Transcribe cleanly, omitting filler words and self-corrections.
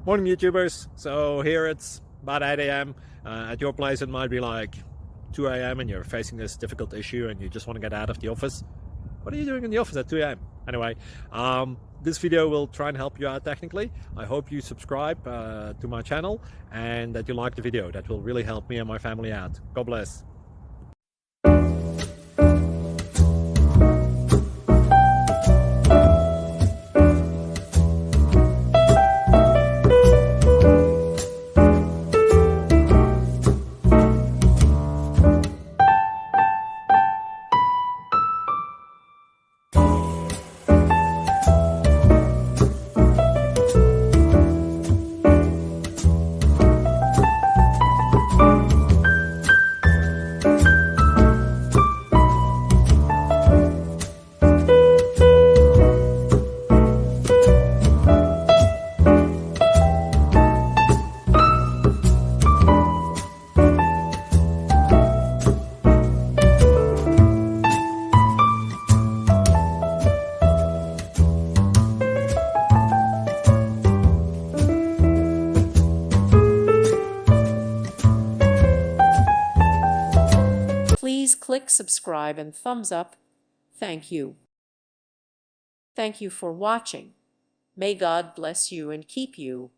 Morning YouTubers. So here it's about 8 a.m. At your place it might be like 2 a.m. and you're facing this difficult issue and you just want to get out of the office. What are you doing in the office at 2 a.m.? Anyway, this video will try and help you out technically. I hope you subscribe to my channel and that you like the video. That will really help me and my family out. God bless. Please click subscribe and thumbs up. Thank you. Thank you for watching. May God bless you and keep you.